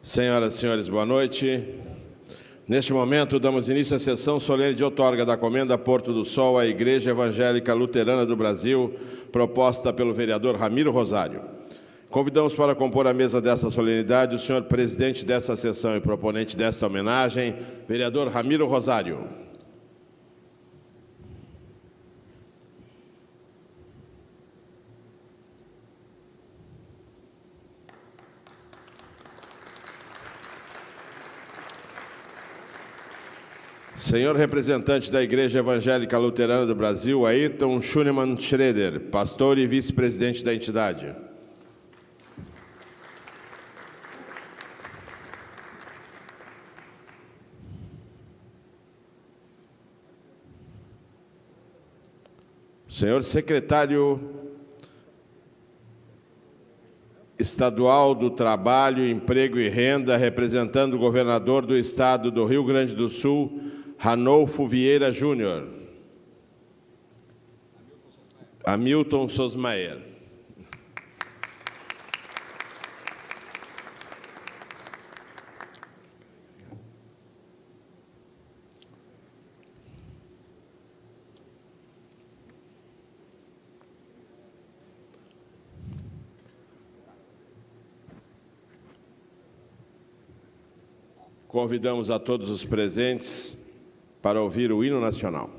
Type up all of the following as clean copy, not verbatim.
Senhoras e senhores, boa noite. Neste momento, damos início à sessão solene de outorga da Comenda Porto do Sol à Igreja Evangélica Luterana do Brasil, proposta pelo vereador Ramiro Rosário. Convidamos para compor a mesa dessa solenidade o senhor presidente dessa sessão e proponente desta homenagem, vereador Ramiro Rosário. Senhor representante da Igreja Evangélica Luterana do Brasil, Ayrton Schunemann Schroeder, pastor e vice-presidente da entidade. Senhor secretário estadual do Trabalho, Emprego e Renda, representando o governador do estado do Rio Grande do Sul, Ranolfo Vieira Júnior. Hamilton Sosmaer. Convidamos a todos os presentes para ouvir o hino nacional.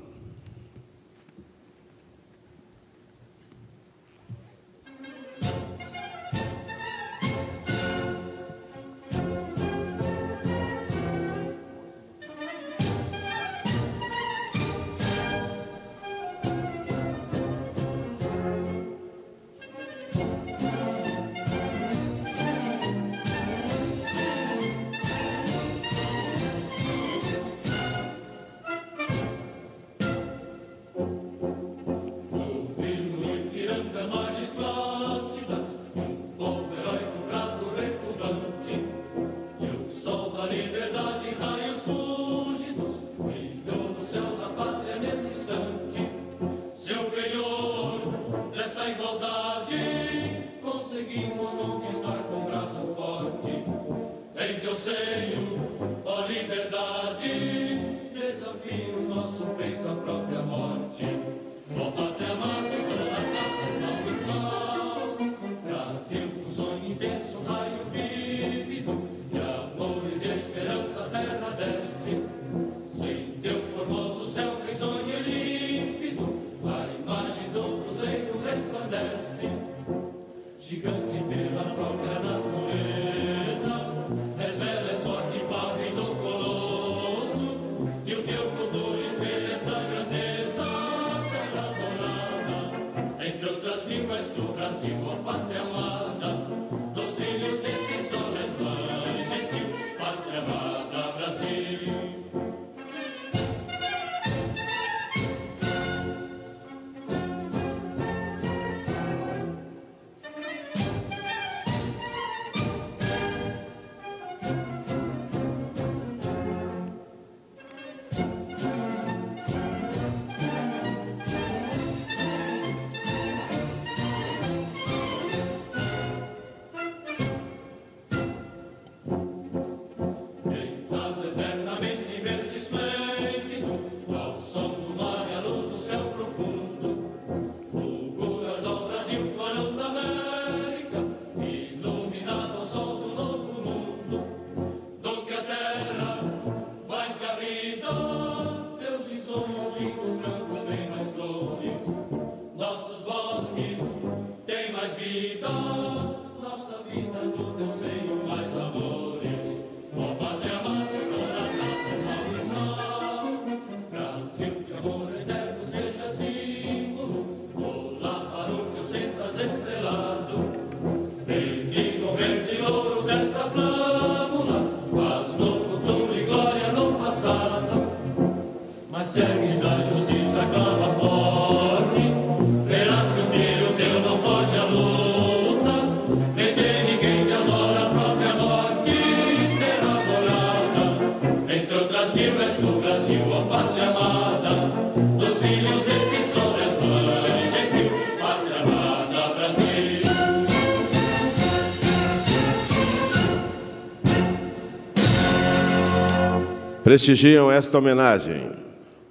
Prestigiam esta homenagem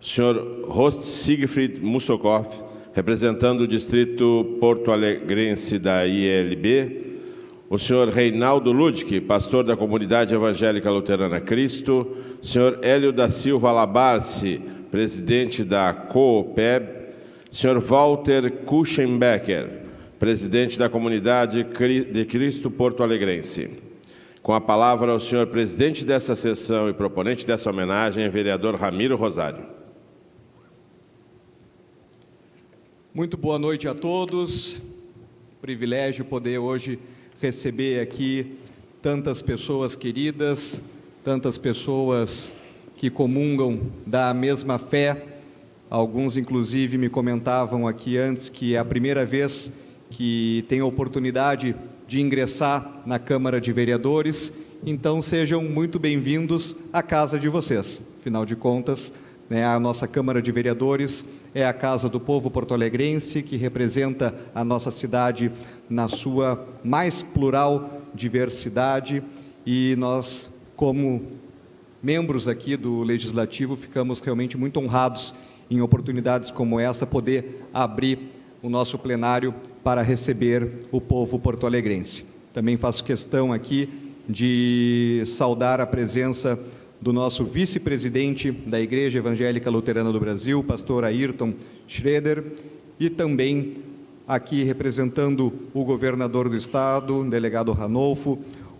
o senhor Horst Siegfried Mussokoff, representando o distrito porto-alegrense da ILB, o senhor Reinaldo Ludwig, pastor da Comunidade Evangélica Luterana Cristo, o senhor Hélio da Silva Labarce, presidente da COOPEB, o senhor Walter Kuchenbecker, presidente da Comunidade de Cristo Porto-Alegrense. Com a palavra, o senhor presidente dessa sessão e proponente dessa homenagem, vereador Ramiro Rosário. Muito boa noite a todos. Privilégio poder hoje receber aqui tantas pessoas queridas, tantas pessoas que comungam da mesma fé. Alguns, inclusive, me comentavam aqui antes que é a primeira vez que tem a oportunidade de ingressar na Câmara de Vereadores. Então, sejam muito bem-vindos à casa de vocês. Afinal de contas, a nossa Câmara de Vereadores é a casa do povo porto-alegrense, que representa a nossa cidade na sua mais plural diversidade, e nós, como membros aqui do Legislativo, ficamos realmente muito honrados em oportunidades como essa, poder abrir o nosso plenário para receber o povo porto-alegrense. Também faço questão aqui de saudar a presença do nosso vice-presidente da Igreja Evangélica Luterana do Brasil, pastor Ayrton Schroeder, e também aqui representando o governador do estado, o delegado Ranolfo,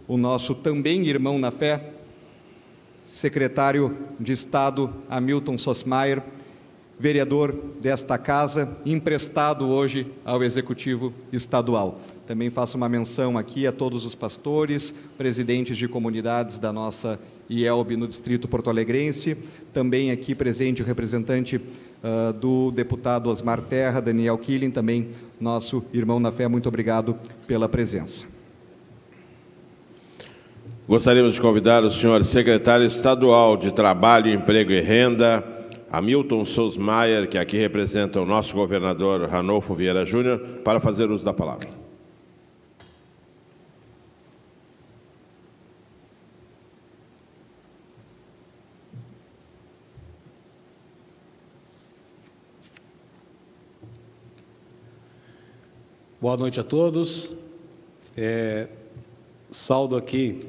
o nosso também irmão na fé, secretário de Estado Hamilton Sosmaier, vereador desta casa, emprestado hoje ao Executivo Estadual. Também faço uma menção aqui a todos os pastores, presidentes de comunidades da nossa IELB no Distrito Porto-Alegrense, também aqui presente o representante do deputado Osmar Terra, Daniel Killing, também nosso irmão na fé. Muito obrigado pela presença. Gostaríamos de convidar o senhor secretário estadual de Trabalho, Emprego e Renda, Hamilton Sosmaier, que aqui representa o nosso governador Ranolfo Vieira Júnior, para fazer uso da palavra. Boa noite a todos. Saúdo aqui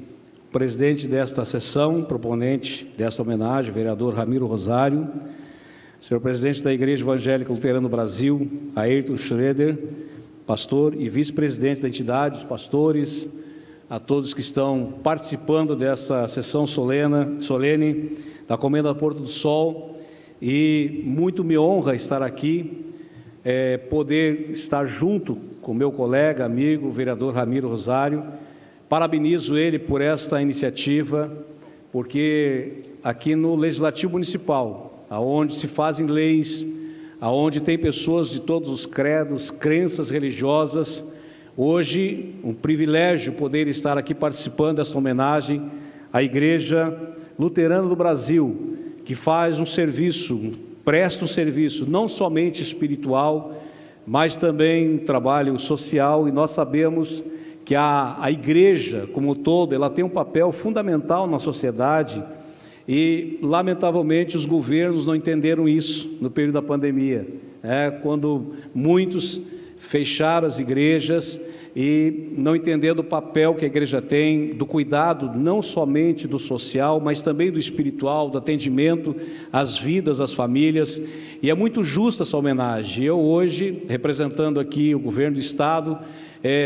o presidente desta sessão, proponente desta homenagem, vereador Ramiro Rosário, senhor presidente da Igreja Evangélica Luterana do Brasil, Ayrton Schroeder, pastor e vice-presidente da entidade, os pastores, a todos que estão participando dessa sessão solene da Comenda Porto do Sol, e muito me honra estar aqui, poder estar junto com meu colega, amigo, vereador Ramiro Rosário. Parabenizo ele por esta iniciativa, porque aqui no Legislativo Municipal, aonde se fazem leis, aonde tem pessoas de todos os credos, crenças religiosas, hoje um privilégio poder estar aqui participando dessa homenagem à Igreja Luterana do Brasil, que faz um serviço, presta um serviço não somente espiritual, mas também um trabalho social, e nós sabemos que a igreja como um todo, ela tem um papel fundamental na sociedade, e lamentavelmente os governos não entenderam isso no período da pandemia, quando muitos fecharam as igrejas e não entendendo o papel que a igreja tem, do cuidado não somente do social, mas também do espiritual, do atendimento às vidas, às famílias, e é muito justa essa homenagem. Eu hoje, representando aqui o governo do estado,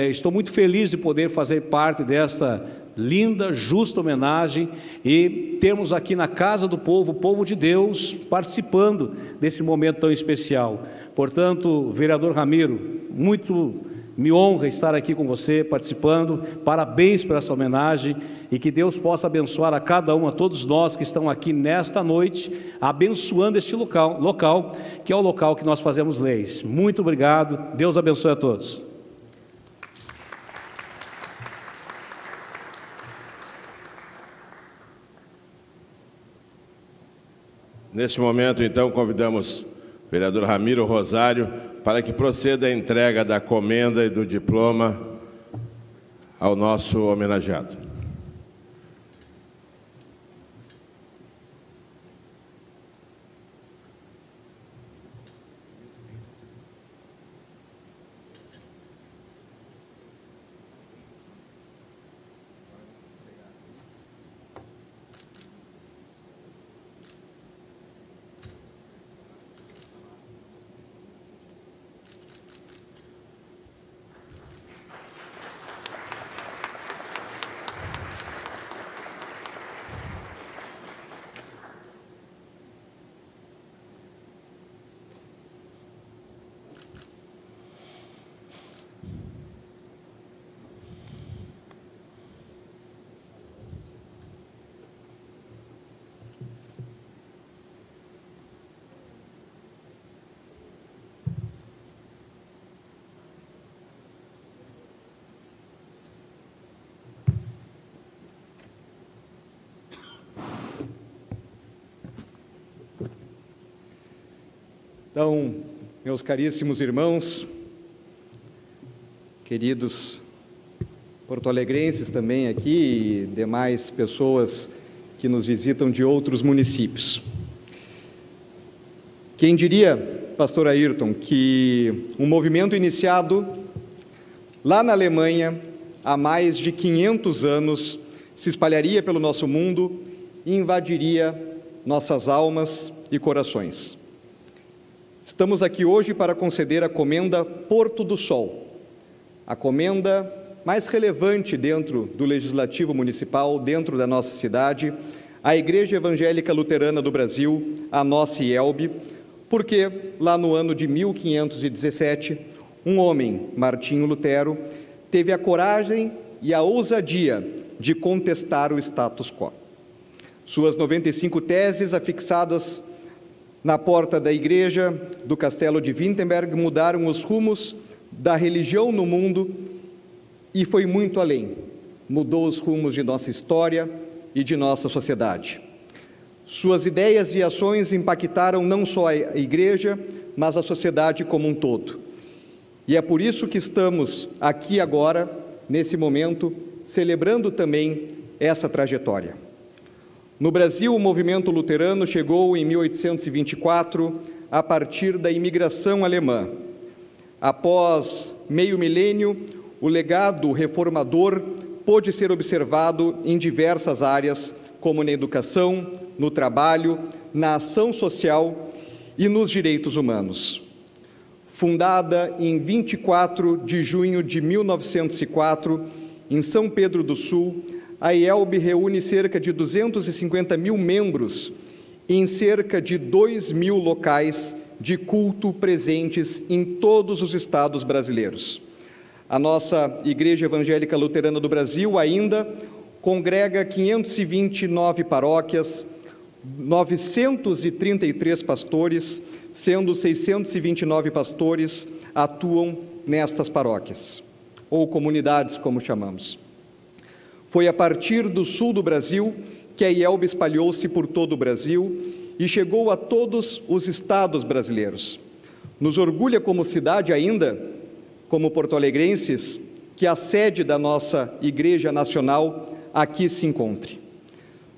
estou muito feliz de poder fazer parte desta linda, justa homenagem, e temos aqui na Casa do Povo, o povo de Deus, participando desse momento tão especial. Portanto, vereador Ramiro, muito me honra estar aqui com você, participando. Parabéns por essa homenagem, e que Deus possa abençoar a cada um, a todos nós que estão aqui nesta noite, abençoando este local, que é o local que nós fazemos leis. Muito obrigado, Deus abençoe a todos. Neste momento, então, convidamos o vereador Ramiro Rosário para que proceda a entrega da comenda e do diploma ao nosso homenageado. Então, meus caríssimos irmãos, queridos porto-alegrenses também aqui e demais pessoas que nos visitam de outros municípios. Quem diria, pastor Ayrton, que um movimento iniciado lá na Alemanha há mais de 500 anos se espalharia pelo nosso mundo e invadiria nossas almas e corações. Estamos aqui hoje para conceder a comenda Porto do Sol, a comenda mais relevante dentro do Legislativo Municipal, dentro da nossa cidade, a Igreja Evangélica Luterana do Brasil, a nossa IELB, porque lá no ano de 1517, um homem, Martinho Lutero, teve a coragem e a ousadia de contestar o status quo. Suas 95 teses afixadas na porta da igreja do Castelo de Wittenberg mudaram os rumos da religião no mundo e foi muito além. Mudou os rumos de nossa história e de nossa sociedade. Suas ideias e ações impactaram não só a igreja, mas a sociedade como um todo. E é por isso que estamos aqui agora, nesse momento, celebrando também essa trajetória. No Brasil, o movimento luterano chegou em 1824, a partir da imigração alemã. Após meio milênio, o legado reformador pôde ser observado em diversas áreas, como na educação, no trabalho, na ação social e nos direitos humanos. Fundada em 24 de junho de 1904, em São Pedro do Sul, a IELB reúne cerca de 250 mil membros em cerca de 2.000 locais de culto presentes em todos os estados brasileiros. A nossa Igreja Evangélica Luterana do Brasil ainda congrega 529 paróquias, 933 pastores, sendo 629 pastores atuam nestas paróquias, ou comunidades, como chamamos. Foi a partir do sul do Brasil que a IELB espalhou-se por todo o Brasil e chegou a todos os estados brasileiros. Nos orgulha como cidade ainda, como porto-alegrenses, que a sede da nossa Igreja Nacional aqui se encontre.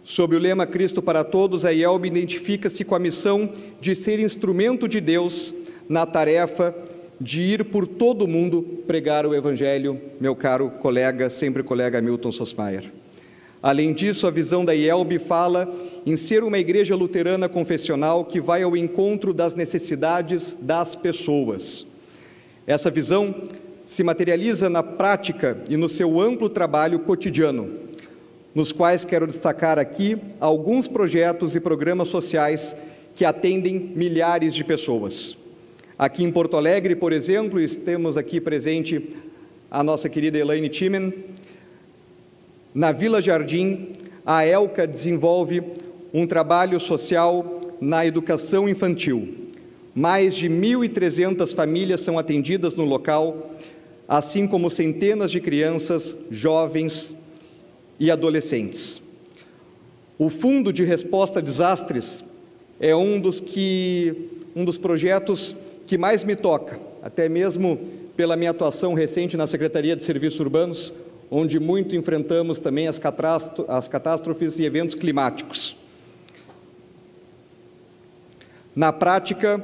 Sob o lema Cristo para Todos, a IELB identifica-se com a missão de ser instrumento de Deus na tarefa de ir por todo o mundo pregar o Evangelho, meu caro colega, sempre colega Milton Sosmaier. Além disso, a visão da IELB fala em ser uma igreja luterana confessional que vai ao encontro das necessidades das pessoas. Essa visão se materializa na prática e no seu amplo trabalho cotidiano, nos quais quero destacar aqui alguns projetos e programas sociais que atendem milhares de pessoas. Aqui em Porto Alegre, por exemplo, temos aqui presente a nossa querida Elaine Timen. Na Vila Jardim, a ELCA desenvolve um trabalho social na educação infantil. Mais de 1.300 famílias são atendidas no local, assim como centenas de crianças, jovens e adolescentes. O Fundo de Resposta a Desastres é um dos projetos que mais me toca, até mesmo pela minha atuação recente na Secretaria de Serviços Urbanos, onde muito enfrentamos também as catástrofes e eventos climáticos. Na prática,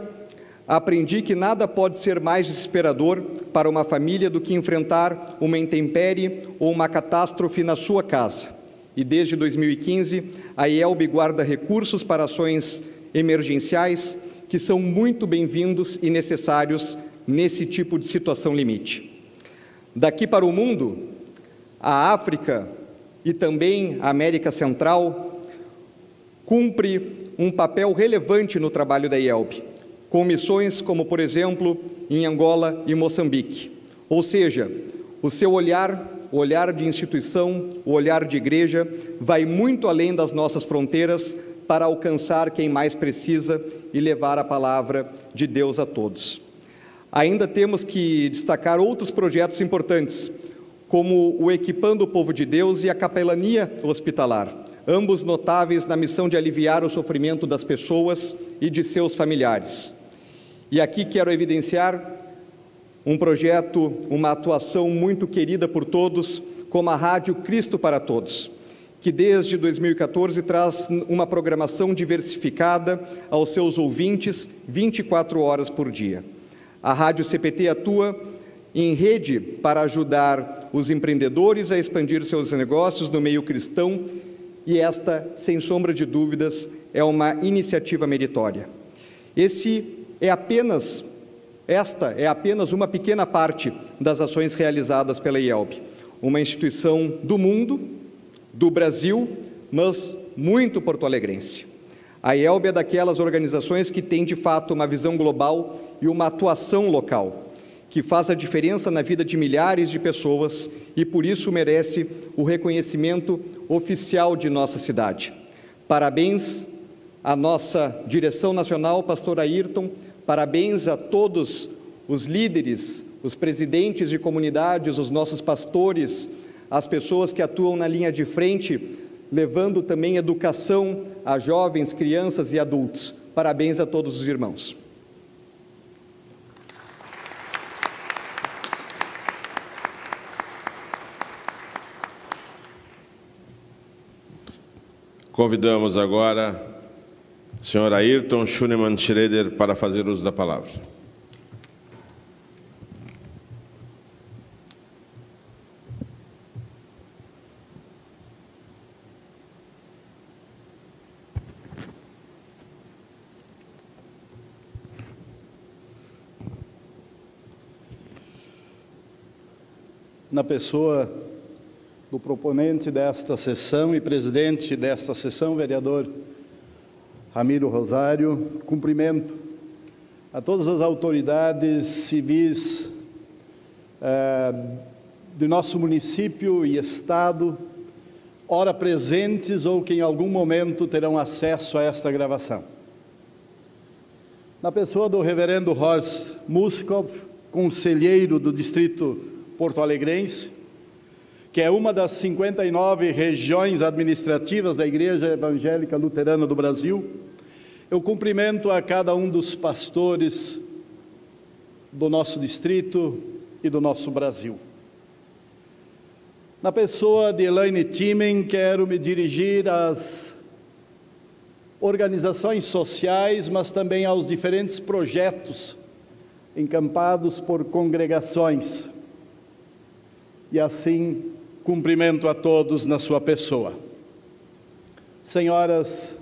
aprendi que nada pode ser mais desesperador para uma família do que enfrentar uma intempérie ou uma catástrofe na sua casa. E desde 2015, a IELB guarda recursos para ações emergenciais que são muito bem-vindos e necessários nesse tipo de situação limite. Daqui para o mundo, a África e também a América Central cumpre um papel relevante no trabalho da IELB, com missões como, por exemplo, em Angola e Moçambique. Ou seja, o seu olhar, o olhar de instituição, o olhar de igreja, vai muito além das nossas fronteiras para alcançar quem mais precisa e levar a palavra de Deus a todos. Ainda temos que destacar outros projetos importantes, como o Equipando o Povo de Deus e a Capelania Hospitalar, ambos notáveis na missão de aliviar o sofrimento das pessoas e de seus familiares. E aqui quero evidenciar um projeto, uma atuação muito querida por todos, como a Rádio Cristo para Todos, que desde 2014 traz uma programação diversificada aos seus ouvintes 24 horas por dia. A Rádio CPT atua em rede para ajudar os empreendedores a expandir seus negócios no meio cristão, e esta, sem sombra de dúvidas, é uma iniciativa meritória. Esta é apenas uma pequena parte das ações realizadas pela IELB, uma instituição do mundo, do Brasil, mas muito porto-alegrense. A IELB é daquelas organizações que tem, de fato, uma visão global e uma atuação local, que faz a diferença na vida de milhares de pessoas e, por isso, merece o reconhecimento oficial de nossa cidade. Parabéns à nossa direção nacional, pastor Ayrton, parabéns a todos os líderes, os presidentes de comunidades, os nossos pastores, as pessoas que atuam na linha de frente, levando também educação a jovens, crianças e adultos. Parabéns a todos os irmãos. Convidamos agora o senhor Ayrton Schunemann Schroeder para fazer uso da palavra. Na pessoa do proponente desta sessão e presidente desta sessão, vereador Ramiro Rosário, cumprimento a todas as autoridades civis de nosso município e estado, ora presentes ou que em algum momento terão acesso a esta gravação. Na pessoa do reverendo Horst Muskov, conselheiro do distrito porto-alegrense, que é uma das 59 regiões administrativas da Igreja Evangélica Luterana do Brasil, eu cumprimento a cada um dos pastores do nosso distrito e do nosso Brasil. Na pessoa de Elaine Timen, quero me dirigir às organizações sociais, mas também aos diferentes projetos encampados por congregações. E assim, cumprimento a todos na sua pessoa. Senhoras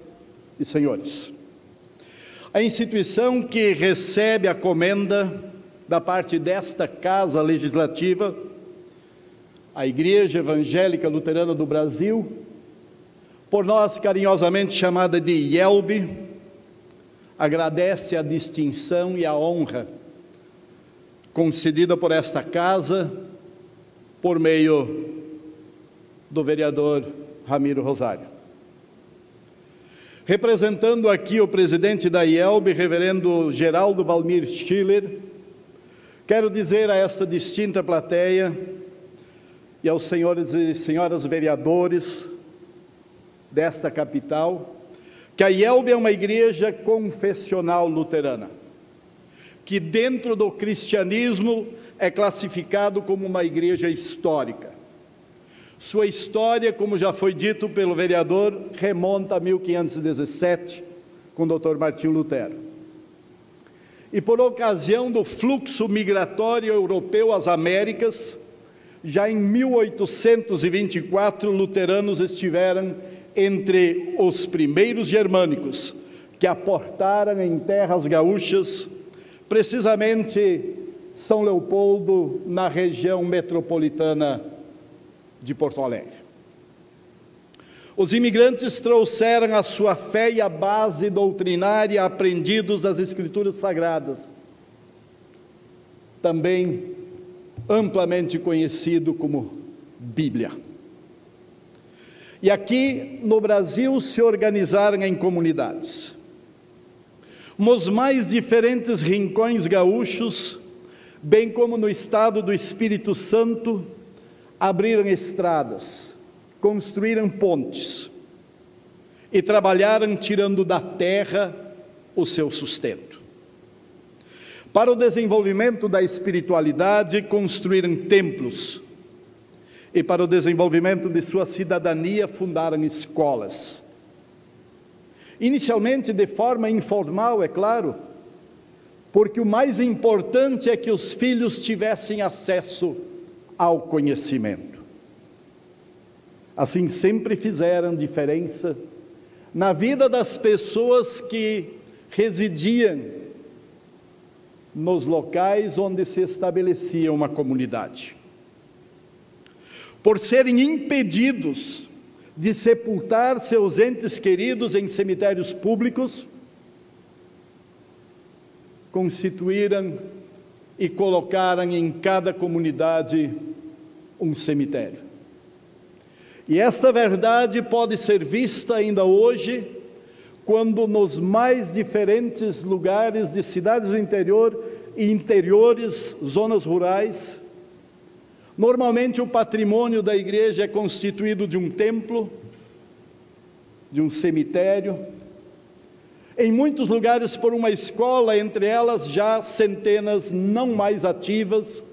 e senhores, a instituição que recebe a comenda da parte desta Casa Legislativa, a Igreja Evangélica Luterana do Brasil, por nós carinhosamente chamada de IELB, agradece a distinção e a honra concedida por esta Casa, por meio do vereador Ramiro Rosário. Representando aqui o presidente da IELB, reverendo Geraldo Valmir Schiller, quero dizer a esta distinta plateia e aos senhores e senhoras vereadores desta capital, que a IELB é uma igreja confessional luterana, que dentro do cristianismo é classificado como uma igreja histórica. Sua história, como já foi dito pelo vereador, remonta a 1517, com o Dr. Martinho Lutero. E por ocasião do fluxo migratório europeu às Américas, já em 1824, luteranos estiveram entre os primeiros germânicos que aportaram em terras gaúchas, precisamente São Leopoldo, na região metropolitana de Porto Alegre. Os imigrantes trouxeram a sua fé e a base doutrinária aprendidos das Escrituras Sagradas, também amplamente conhecido como Bíblia. E aqui no Brasil se organizaram em comunidades. Nos mais diferentes rincões gaúchos, bem como no estado do Espírito Santo, abriram estradas, construíram pontes e trabalharam tirando da terra o seu sustento. Para o desenvolvimento da espiritualidade, construíram templos. E para o desenvolvimento de sua cidadania, fundaram escolas. Inicialmente de forma informal, é claro, porque o mais importante é que os filhos tivessem acesso ao conhecimento. Assim sempre fizeram diferença na vida das pessoas que residiam nos locais onde se estabelecia uma comunidade. Por serem impedidos de sepultar seus entes queridos em cemitérios públicos, constituíram e colocaram em cada comunidade um cemitério. E esta verdade pode ser vista ainda hoje, quando nos mais diferentes lugares de cidades do interior e interiores, zonas rurais, normalmente o patrimônio da igreja é constituído de um templo, de um cemitério, em muitos lugares por uma escola, entre elas já centenas não mais ativas,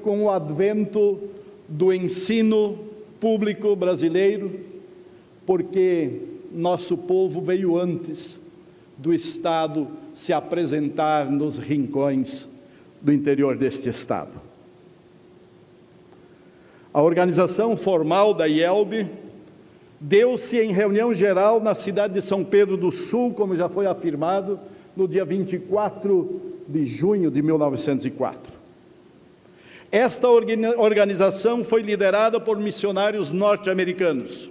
com o advento do ensino público brasileiro, porque nosso povo veio antes do Estado se apresentar nos rincões do interior deste Estado. A organização formal da IELB deu-se em reunião geral na cidade de São Pedro do Sul, como já foi afirmado, no dia 24 de junho de 1904. Esta organização foi liderada por missionários norte-americanos,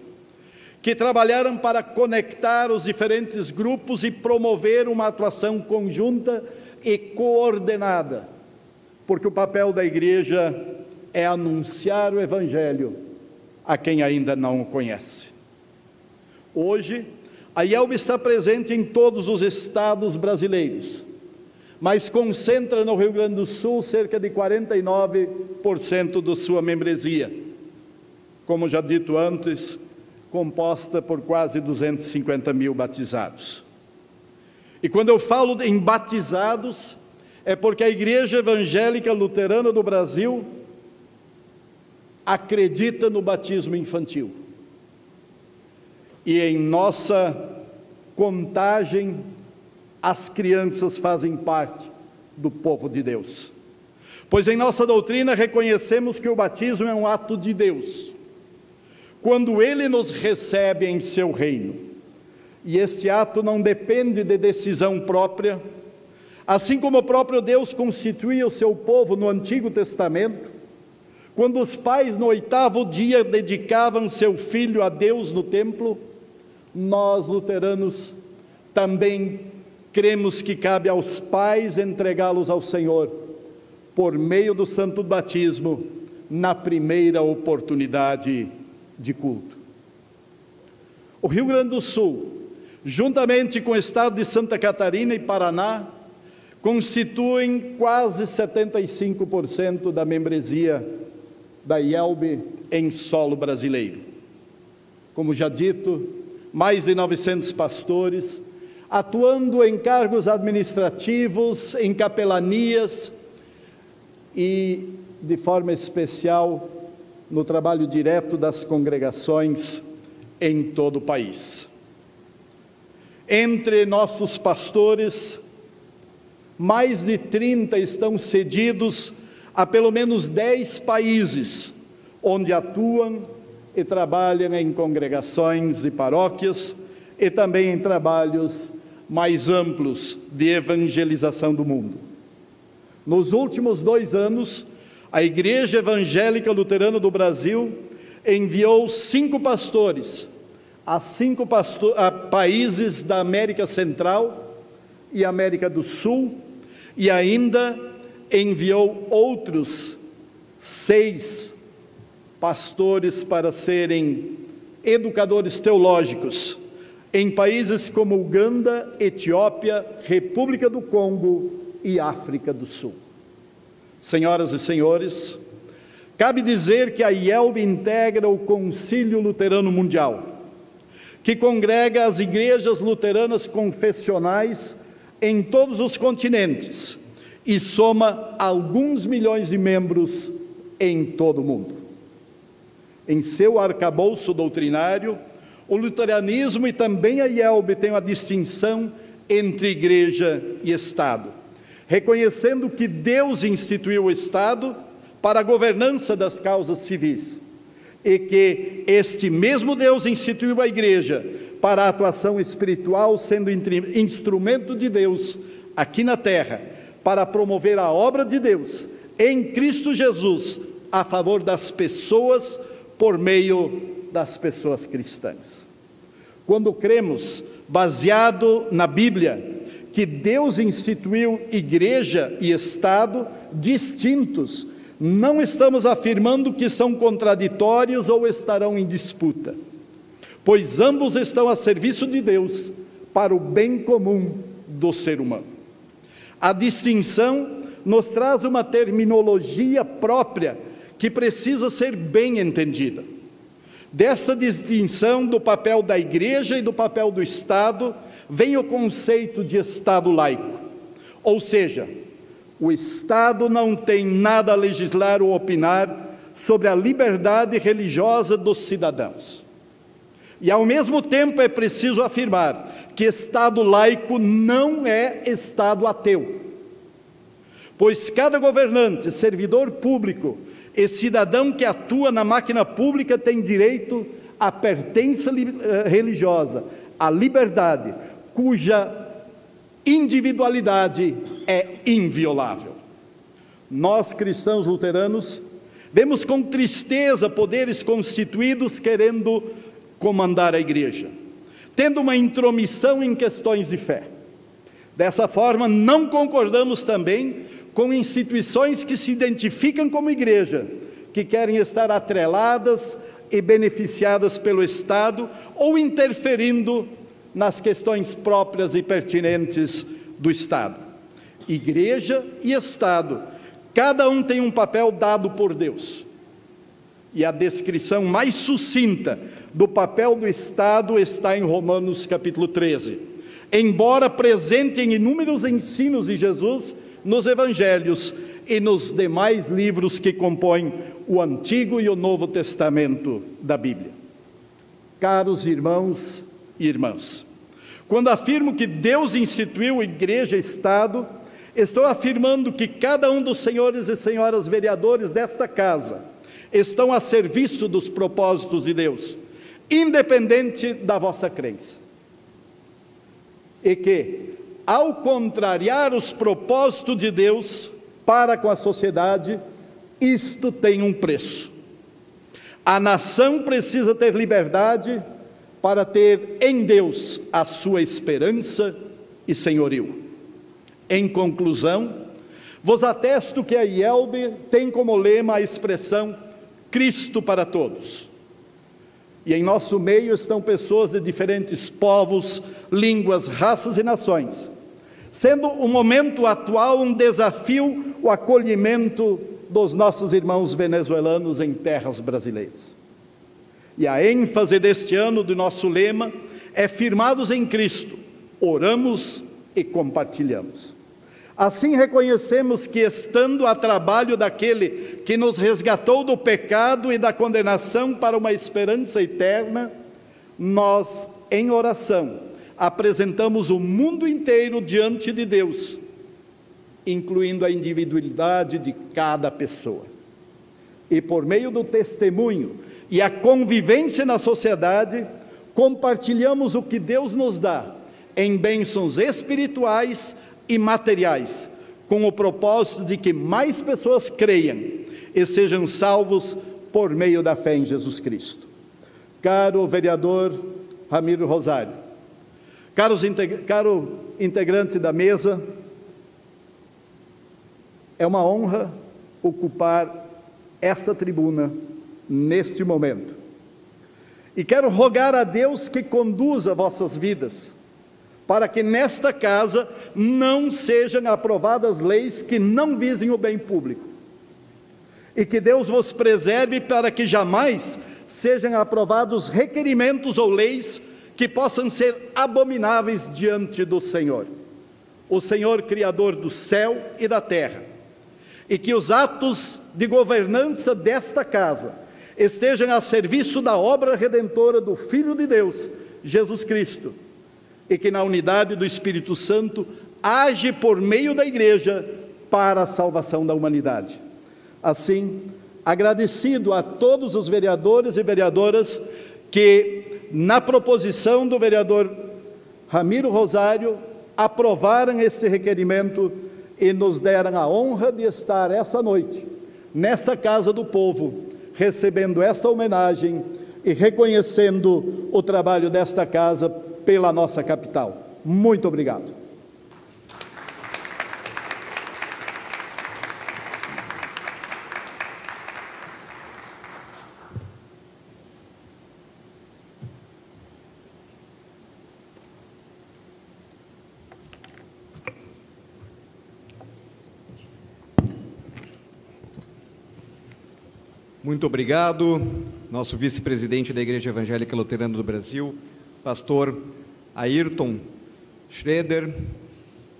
que trabalharam para conectar os diferentes grupos e promover uma atuação conjunta e coordenada, porque o papel da igreja é anunciar o Evangelho a quem ainda não o conhece. Hoje, a IELB está presente em todos os estados brasileiros, mas concentra no Rio Grande do Sul cerca de 49% de sua membresia, como já dito antes, composta por quase 250 mil batizados. E quando eu falo em batizados, é porque a Igreja Evangélica Luterana do Brasil acredita no batismo infantil. E em nossa contagem, as crianças fazem parte do povo de Deus. Pois em nossa doutrina reconhecemos que o batismo é um ato de Deus, quando Ele nos recebe em seu reino. E esse ato não depende de decisão própria, assim como o próprio Deus constituía o seu povo no Antigo Testamento, quando os pais no 8º dia dedicavam seu filho a Deus no templo. Nós, luteranos, também cremos que cabe aos pais entregá-los ao Senhor, por meio do santo batismo, na primeira oportunidade de culto. O Rio Grande do Sul, juntamente com o estado de Santa Catarina e Paraná, constituem quase 75% da membresia da IELB em solo brasileiro. Como já dito, mais de 900 pastores, atuando em cargos administrativos, em capelanias e, de forma especial, no trabalho direto das congregações em todo o país. Entre nossos pastores, mais de 30 estão cedidos a pelo menos 10 países, onde atuam e trabalham em congregações e paróquias, e também em trabalhos mais amplos de evangelização do mundo. Nos últimos 2 anos, a Igreja Evangélica Luterana do Brasil enviou 5 pastores a 5 países da América Central e América do Sul, e ainda enviou outros 6 pastores para serem educadores teológicos em países como Uganda, Etiópia, República do Congo e África do Sul. Senhoras e senhores, cabe dizer que a IELB integra o Concílio Luterano Mundial, que congrega as igrejas luteranas confessionais em todos os continentes, e soma alguns milhões de membros em todo o mundo. Em seu arcabouço doutrinário, o luteranismo e também a IELB têm uma distinção entre igreja e Estado, reconhecendo que Deus instituiu o Estado para a governança das causas civis, e que este mesmo Deus instituiu a igreja para a atuação espiritual, sendo instrumento de Deus aqui na terra, para promover a obra de Deus em Cristo Jesus a favor das pessoas, por meio das pessoas cristãs. Quando cremos, baseado na Bíblia, que Deus instituiu igreja e Estado distintos, não estamos afirmando que são contraditórios ou estarão em disputa, pois ambos estão a serviço de Deus para o bem comum do ser humano. A distinção nos traz uma terminologia própria que precisa ser bem entendida. Dessa distinção do papel da igreja e do papel do Estado, vem o conceito de Estado laico, ou seja, o Estado não tem nada a legislar ou opinar sobre a liberdade religiosa dos cidadãos. E, ao mesmo tempo, é preciso afirmar que Estado laico não é Estado ateu, pois cada governante, servidor público e cidadão que atua na máquina pública tem direito à pertença religiosa, à liberdade, cuja individualidade é inviolável. Nós, cristãos luteranos, vemos com tristeza poderes constituídos querendo comandar a igreja, tendo uma intromissão em questões de fé. Dessa forma, não concordamos também com instituições que se identificam como igreja, que querem estar atreladas e beneficiadas pelo Estado ou interferindo nas questões próprias e pertinentes do Estado. Igreja e Estado, cada um tem um papel dado por Deus. E a descrição mais sucinta do papel do Estado está em Romanos capítulo 13. Embora presente em inúmeros ensinos de Jesus nos Evangelhos e nos demais livros que compõem o Antigo e o Novo Testamento da Bíblia. Caros irmãos e irmãs, quando afirmo que Deus instituiu igreja e Estado, estou afirmando que cada um dos senhores e senhoras vereadores desta casa estão a serviço dos propósitos de Deus, independente da vossa crença. E que, ao contrariar os propósitos de Deus para com a sociedade, isto tem um preço. A nação precisa ter liberdade para ter em Deus a sua esperança e senhorio. Em conclusão, vos atesto que a IELB tem como lema a expressão Cristo para todos. E em nosso meio estão pessoas de diferentes povos, línguas, raças e nações, sendo o momento atual um desafio o acolhimento dos nossos irmãos venezuelanos em terras brasileiras. E a ênfase deste ano do nosso lema é firmados em Cristo, oramos e compartilhamos. Assim reconhecemos que, estando a trabalho daquele que nos resgatou do pecado e da condenação para uma esperança eterna, nós, em oração, apresentamos o mundo inteiro diante de Deus, incluindo a individualidade de cada pessoa. E por meio do testemunho e a convivência na sociedade, compartilhamos o que Deus nos dá em bênçãos espirituais e materiais, com o propósito de que mais pessoas creiam e sejam salvos por meio da fé em Jesus Cristo. Caro vereador Ramiro Rosário, caro integrante da mesa, é uma honra ocupar esta tribuna neste momento. E quero rogar a Deus que conduza vossas vidas, para que nesta casa não sejam aprovadas leis que não visem o bem público. E que Deus vos preserve para que jamais sejam aprovados requerimentos ou leis que possam ser abomináveis diante do Senhor. o Senhor Criador do céu e da terra, e que os atos de governança desta casa estejam a serviço da obra redentora do Filho de Deus, Jesus Cristo, e que na unidade do Espírito Santo age por meio da Igreja para a salvação da humanidade. Assim, agradecido a todos os vereadores e vereadoras que, na proposição do vereador Ramiro Rosário, aprovaram esse requerimento e nos deram a honra de estar esta noite, nesta Casa do Povo, recebendo esta homenagem e reconhecendo o trabalho desta casa pela nossa capital. Muito obrigado. Muito obrigado, nosso vice-presidente da Igreja Evangélica Luterana do Brasil, pastor Ayrton Schroeder.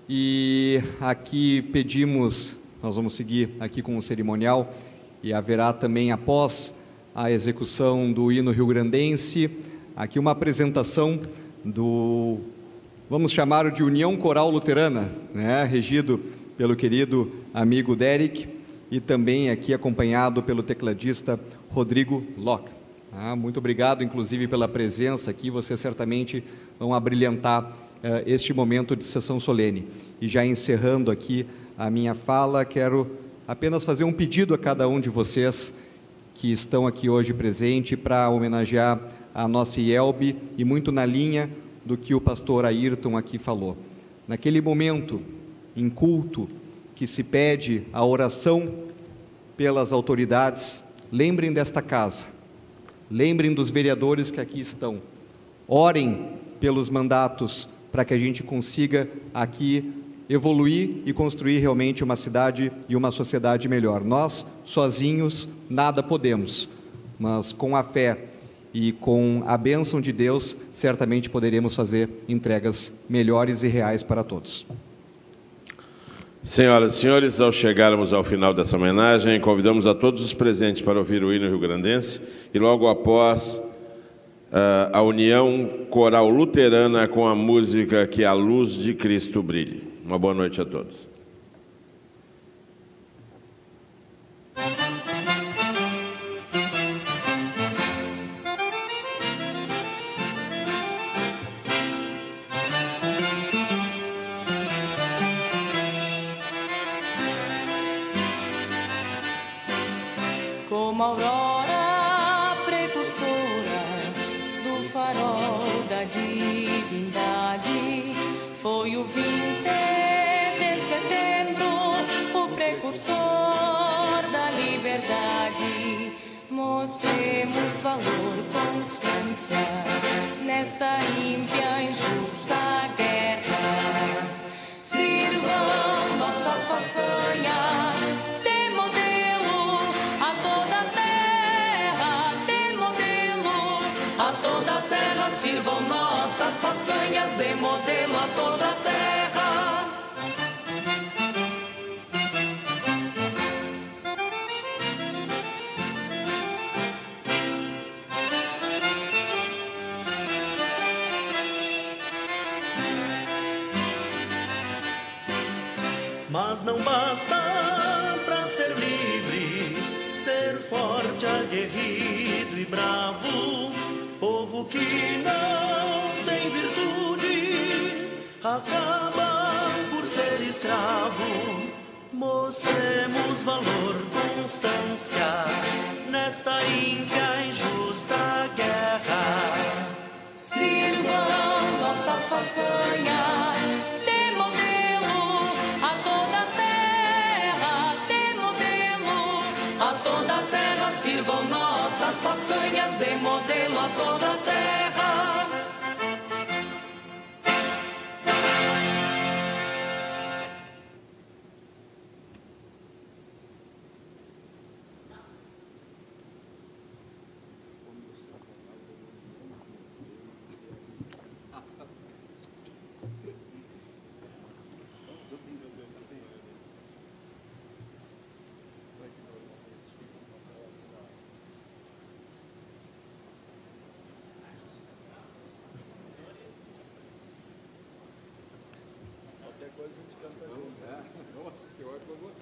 E aqui pedimos, nós vamos seguir aqui com o cerimonial, e haverá também, após a execução do hino rio-grandense, aqui uma apresentação do, vamos chamar de União Coral Luterana, né, regido pelo querido amigo Derek, e também aqui acompanhado pelo tecladista Rodrigo Locke. Muito obrigado, inclusive, pela presença aqui, vocês certamente vão abrilhantar este momento de sessão solene. E já encerrando aqui a minha fala, quero apenas fazer um pedido a cada um de vocês que estão aqui hoje presente para homenagear a nossa IELB, e muito na linha do que o pastor Ayrton aqui falou. Naquele momento, em culto, que se pede a oração pelas autoridades, lembrem desta casa, lembrem dos vereadores que aqui estão, orem pelos mandatos para que a gente consiga aqui evoluir e construir realmente uma cidade e uma sociedade melhor. Nós, sozinhos, nada podemos, mas com a fé e com a bênção de Deus, certamente poderemos fazer entregas melhores e reais para todos. Senhoras e senhores, ao chegarmos ao final dessa homenagem, convidamos a todos os presentes para ouvir o hino rio-grandense e logo após a União Coral Luterana com a música Que a Luz de Cristo Brilhe. Uma boa noite a todos. Como aurora precursora do farol da divindade, foi o 20 de setembro, o precursor da liberdade. Mostremos valor, constância nesta ímpia, injusta guerra. Sirvam nossas façanhas de modelo a toda a terra, de modelo a toda a terra. Sirvam nossas façanhas de modelo a toda a terra. Mas não basta para ser livre, ser forte, aguerrido e bravo. Povo que não tem virtude acaba por ser escravo. Mostremos valor, constância nesta ímpia, injusta guerra. Sirvam nossas façanhas de modelo a toda a terra, de modelo a toda a terra. Sirvam nossas façanhas de modelo a toda a terra. Nossa Senhora, por você.